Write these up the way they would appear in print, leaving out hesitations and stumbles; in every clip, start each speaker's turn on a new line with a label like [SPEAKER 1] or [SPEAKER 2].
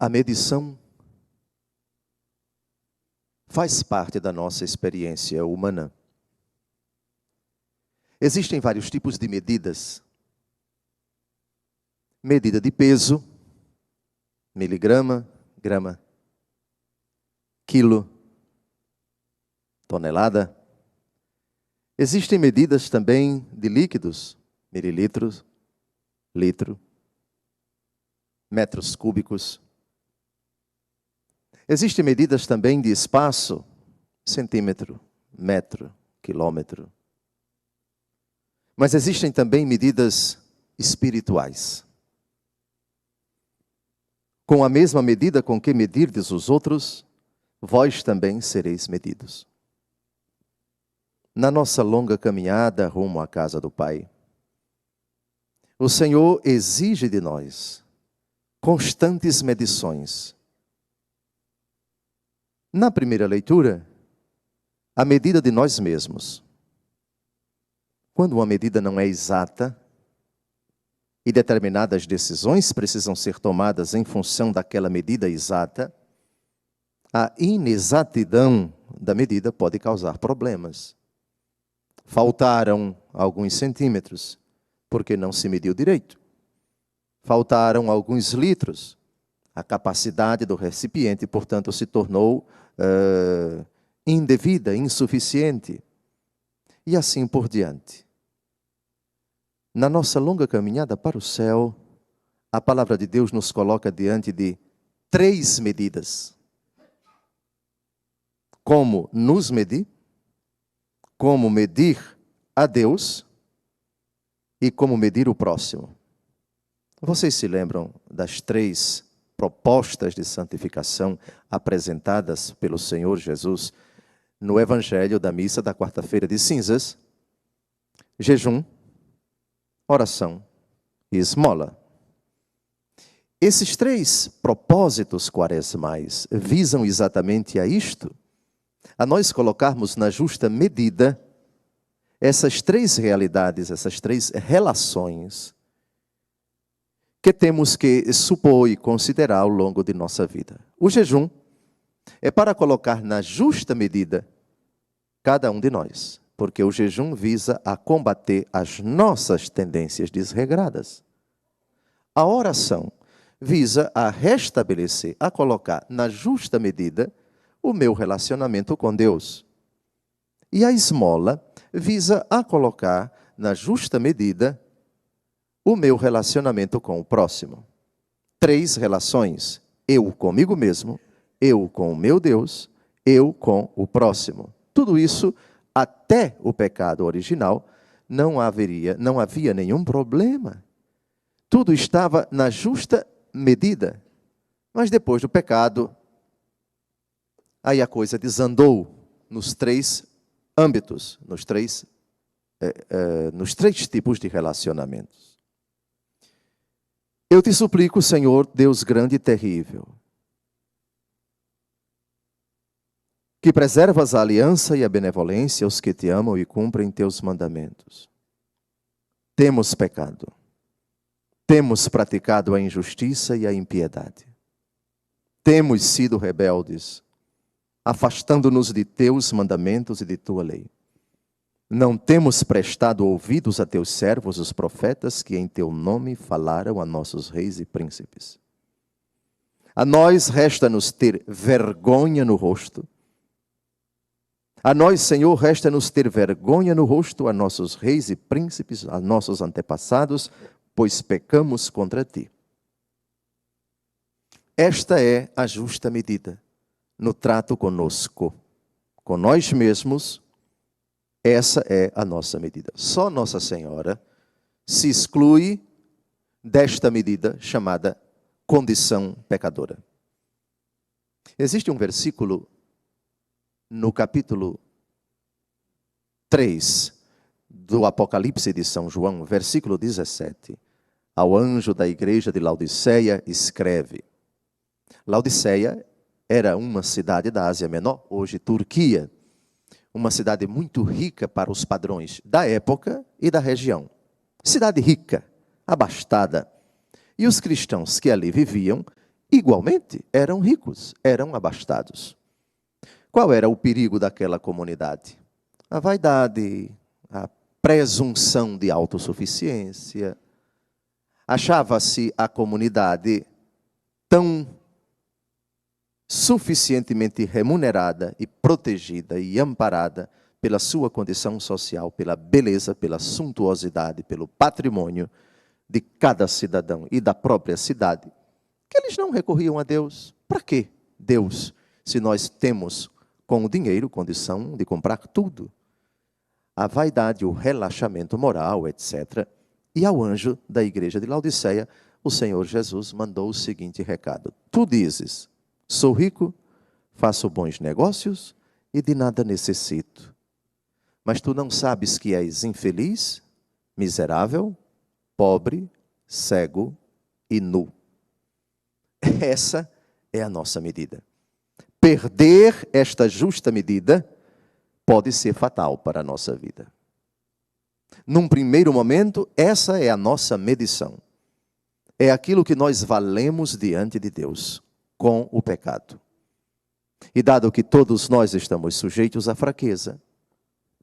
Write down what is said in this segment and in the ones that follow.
[SPEAKER 1] A medição faz parte da nossa experiência humana. Existem vários tipos de medidas. Medida de peso, miligrama, grama, quilo, tonelada. Existem medidas também de líquidos, mililitros, litro, metros cúbicos. Existem medidas também de espaço, centímetro, metro, quilômetro. Mas existem também medidas espirituais. Com a mesma medida com que medirdes os outros, vós também sereis medidos. Na nossa longa caminhada rumo à casa do Pai, o Senhor exige de nós constantes medições. Na primeira leitura, a medida de nós mesmos. Quando uma medida não é exata e determinadas decisões precisam ser tomadas em função daquela medida exata, a inexatidão da medida pode causar problemas. Faltaram alguns centímetros, porque não se mediu direito. Faltaram alguns litros. A capacidade do recipiente, portanto, se tornou indevida, insuficiente. E assim por diante. Na nossa longa caminhada para o céu, a palavra de Deus nos coloca diante de 3 medidas. Como nos medir, como medir a Deus e como medir o próximo. Vocês se lembram das 3 propostas de santificação apresentadas pelo Senhor Jesus no Evangelho da missa da quarta-feira de cinzas? Jejum, oração e esmola. Esses 3 propósitos quaresmais visam exatamente a isto, a nós colocarmos na justa medida essas 3 realidades, essas 3 relações que temos que supor e considerar ao longo de nossa vida. O jejum é para colocar na justa medida cada um de nós, porque o jejum visa a combater as nossas tendências desregradas. A oração visa a restabelecer, a colocar na justa medida o meu relacionamento com Deus. E a esmola visa a colocar na justa medida o meu relacionamento com o próximo. 3 relações: eu comigo mesmo, eu com o meu Deus, eu com o próximo. Tudo isso, até o pecado original, não havia nenhum problema. Tudo estava na justa medida. Mas depois do pecado, aí a coisa desandou nos 3 âmbitos, nos três tipos de relacionamentos. Eu te suplico, Senhor, Deus grande e terrível, que preservas a aliança e a benevolência aos que te amam e cumprem teus mandamentos. Temos pecado. Temos praticado a injustiça e a impiedade. Temos sido rebeldes, afastando-nos de teus mandamentos e de tua lei. Não temos prestado ouvidos a teus servos, os profetas, que em teu nome falaram a nossos reis e príncipes. A nós resta-nos ter vergonha no rosto. A nós, Senhor, resta-nos ter vergonha no rosto a nossos reis e príncipes, a nossos antepassados, pois pecamos contra ti. Esta é a justa medida no trato conosco, com nós mesmos. Essa é a nossa medida. Só Nossa Senhora se exclui desta medida chamada condição pecadora. Existe um versículo no capítulo 3 do Apocalipse de São João, versículo 17. Ao anjo da igreja de Laodiceia escreve. Laodiceia era uma cidade da Ásia Menor, hoje Turquia. Uma cidade muito rica para os padrões da época e da região. Cidade rica, abastada. E os cristãos que ali viviam igualmente eram ricos, eram abastados. Qual era o perigo daquela comunidade? A vaidade, a presunção de autossuficiência. Achava-se a comunidade tão suficientemente remunerada e protegida e amparada pela sua condição social, pela beleza, pela suntuosidade, pelo patrimônio de cada cidadão e da própria cidade, que eles não recorriam a Deus. Para quê Deus, se nós temos com o dinheiro condição de comprar tudo? A vaidade, o relaxamento moral, etc. E ao anjo da igreja de Laodiceia, o Senhor Jesus mandou o seguinte recado: tu dizes, sou rico, faço bons negócios e de nada necessito. Mas tu não sabes que és infeliz, miserável, pobre, cego e nu. Essa é a nossa medida. Perder esta justa medida pode ser fatal para a nossa vida. Num primeiro momento, essa é a nossa medição. É aquilo que nós valemos diante de Deus com o pecado. E dado que todos nós estamos sujeitos à fraqueza,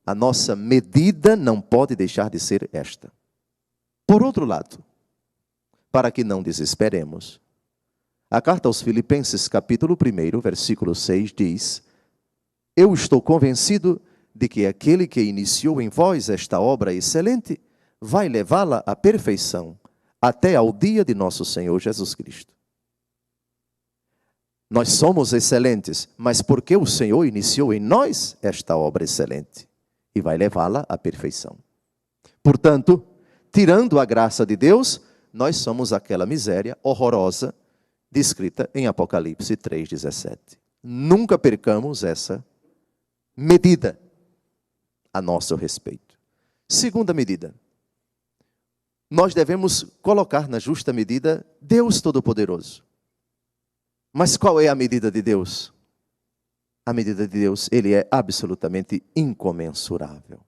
[SPEAKER 1] a nossa medida não pode deixar de ser esta. Por outro lado, para que não desesperemos, a carta aos Filipenses, capítulo 1, versículo 6, diz: eu estou convencido de que aquele que iniciou em vós esta obra excelente vai levá-la à perfeição até ao dia de nosso Senhor Jesus Cristo. Nós somos excelentes, mas porque o Senhor iniciou em nós esta obra excelente e vai levá-la à perfeição. Portanto, tirando a graça de Deus, nós somos aquela miséria horrorosa descrita em Apocalipse 3,17. Nunca percamos essa medida a nosso respeito. Segunda medida, nós devemos colocar na justa medida Deus Todo-Poderoso. Mas qual é a medida de Deus? A medida de Deus, ele é absolutamente incomensurável.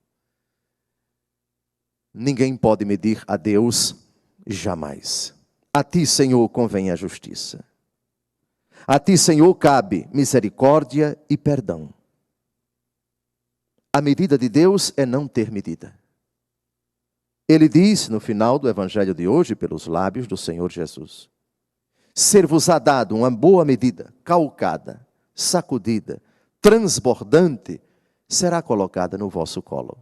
[SPEAKER 1] Ninguém pode medir a Deus jamais. A ti, Senhor, convém a justiça. A ti, Senhor, cabe misericórdia e perdão. A medida de Deus é não ter medida. Ele diz no final do evangelho de hoje, pelos lábios do Senhor Jesus: ser-vos-á dado uma boa medida, calcada, sacudida, transbordante, será colocada no vosso colo.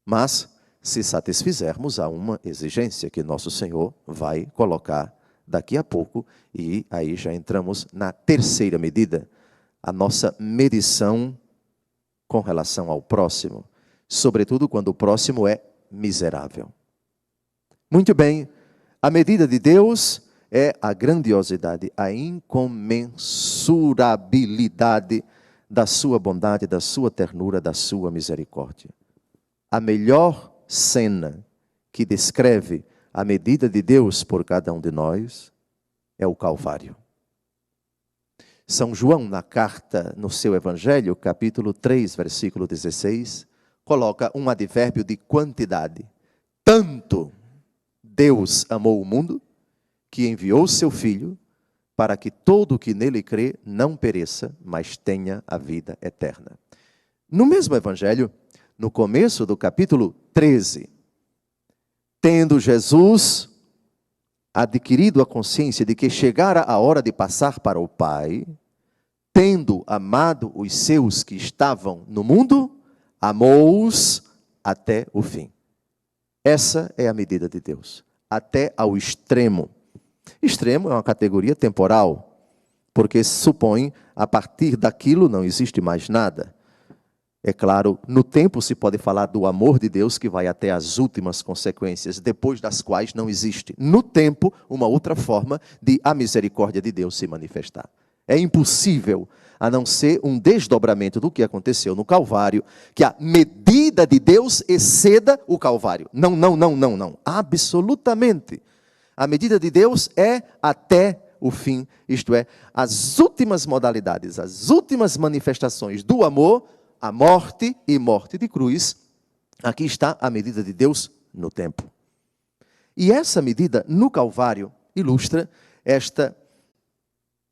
[SPEAKER 1] Mas, se satisfizermos a uma exigência que nosso Senhor vai colocar daqui a pouco, e aí já entramos na terceira medida, a nossa medição com relação ao próximo, sobretudo quando o próximo é miserável. Muito bem, a medida de Deus é a grandiosidade, a incomensurabilidade da sua bondade, da sua ternura, da sua misericórdia. A melhor cena que descreve a medida de Deus por cada um de nós é o Calvário. São João, na carta, no seu Evangelho, capítulo 3, versículo 16, coloca um advérbio de quantidade. Tanto Deus amou o mundo, que enviou seu Filho, para que todo o que nele crê não pereça, mas tenha a vida eterna. No mesmo Evangelho, no começo do capítulo 13, tendo Jesus adquirido a consciência de que chegara a hora de passar para o Pai, tendo amado os seus que estavam no mundo, amou-os até o fim. Essa é a medida de Deus, até ao extremo. Extremo é uma categoria temporal, porque supõe, a partir daquilo não existe mais nada. É claro, no tempo se pode falar do amor de Deus que vai até as últimas consequências, depois das quais não existe, no tempo, uma outra forma de a misericórdia de Deus se manifestar. É impossível, a não ser um desdobramento do que aconteceu no Calvário, que a medida de Deus exceda o Calvário. Não, não, não, não, não. Absolutamente. A medida de Deus é até o fim, isto é, as últimas modalidades, as últimas manifestações do amor, a morte e morte de cruz. Aqui está a medida de Deus no tempo. E essa medida no Calvário ilustra esta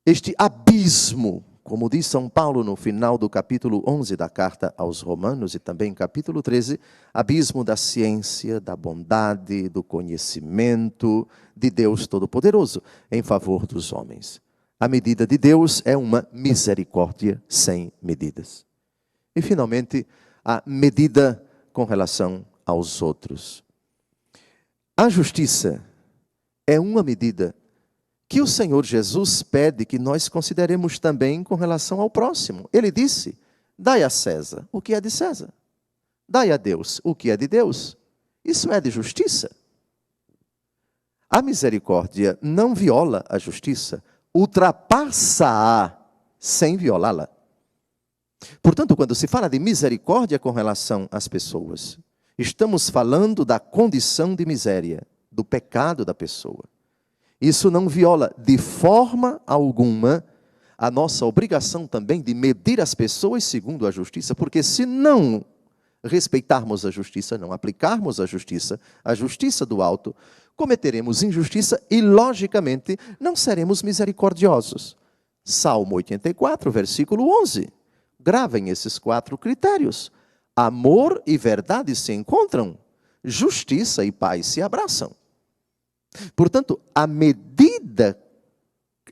[SPEAKER 1] este abismo, como diz São Paulo no final do capítulo 11 da carta aos Romanos e também capítulo 13, abismo da ciência, da bondade, do conhecimento de Deus Todo-Poderoso em favor dos homens. A medida de Deus é uma misericórdia sem medidas. E, finalmente, a medida com relação aos outros. A justiça é uma medida que o Senhor Jesus pede que nós consideremos também com relação ao próximo. Ele disse: dai a César o que é de César, dai a Deus o que é de Deus. Isso é de justiça. A misericórdia não viola a justiça, ultrapassa-a sem violá-la. Portanto, quando se fala de misericórdia com relação às pessoas, estamos falando da condição de miséria, do pecado da pessoa. Isso não viola de forma alguma a nossa obrigação também de medir as pessoas segundo a justiça, porque se não respeitarmos a justiça, não aplicarmos a justiça do alto, cometeremos injustiça e, logicamente, não seremos misericordiosos. Salmo 84, versículo 11. Gravem esses 4 critérios. Amor e verdade se encontram, justiça e paz se abraçam. Portanto,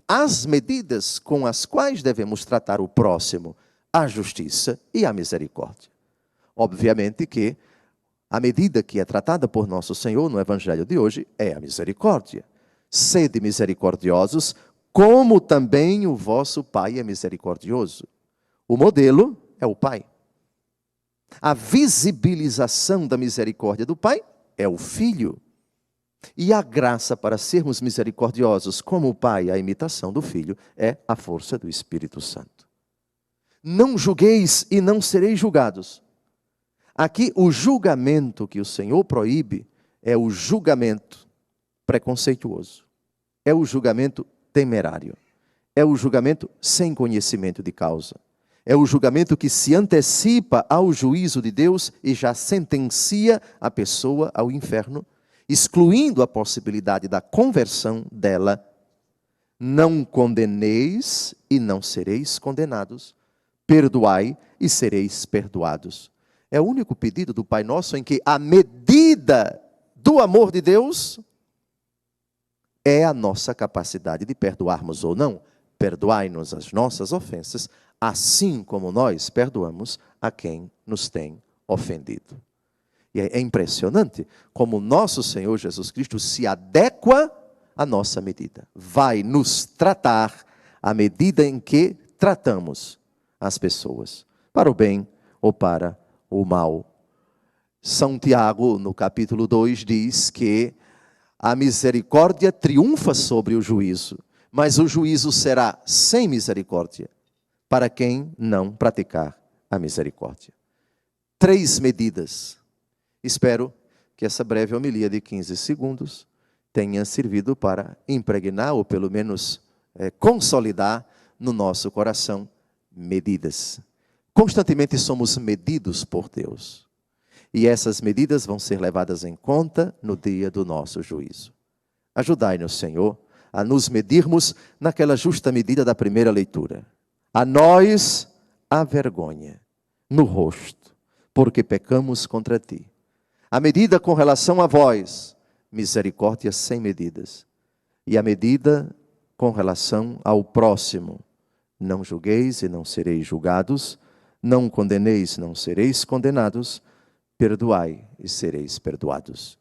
[SPEAKER 1] as medidas com as quais devemos tratar o próximo, a justiça e a misericórdia. Obviamente que a medida que é tratada por nosso Senhor no Evangelho de hoje é a misericórdia. Sede misericordiosos, como também o vosso Pai é misericordioso. O modelo é o Pai. A visibilização da misericórdia do Pai é o Filho. E a graça para sermos misericordiosos como o Pai, a imitação do Filho, é a força do Espírito Santo. Não julgueis e não sereis julgados. Aqui o julgamento que o Senhor proíbe é o julgamento preconceituoso. É o julgamento temerário. É o julgamento sem conhecimento de causa. É o julgamento que se antecipa ao juízo de Deus e já sentencia a pessoa ao inferno, excluindo a possibilidade da conversão dela. Não condeneis e não sereis condenados. Perdoai e sereis perdoados. É o único pedido do Pai Nosso em que a medida do amor de Deus é a nossa capacidade de perdoarmos ou não. Perdoai-nos as nossas ofensas, assim como nós perdoamos a quem nos tem ofendido. E é impressionante como nosso Senhor Jesus Cristo se adequa à nossa medida. Vai nos tratar à medida em que tratamos as pessoas, para o bem ou para o mal. São Tiago, no capítulo 2, diz que a misericórdia triunfa sobre o juízo, mas o juízo será sem misericórdia para quem não praticar a misericórdia. 3 medidas. Espero que essa breve homilia de 15 segundos tenha servido para impregnar, ou pelo menos consolidar no nosso coração, medidas. Constantemente somos medidos por Deus. E essas medidas vão ser levadas em conta no dia do nosso juízo. Ajudai-nos, Senhor, a nos medirmos naquela justa medida da primeira leitura. A nós a vergonha no rosto, porque pecamos contra Ti. A medida com relação a vós, misericórdia sem medidas. E a medida com relação ao próximo, não julgueis e não sereis julgados, não condeneis, não sereis condenados, perdoai e sereis perdoados.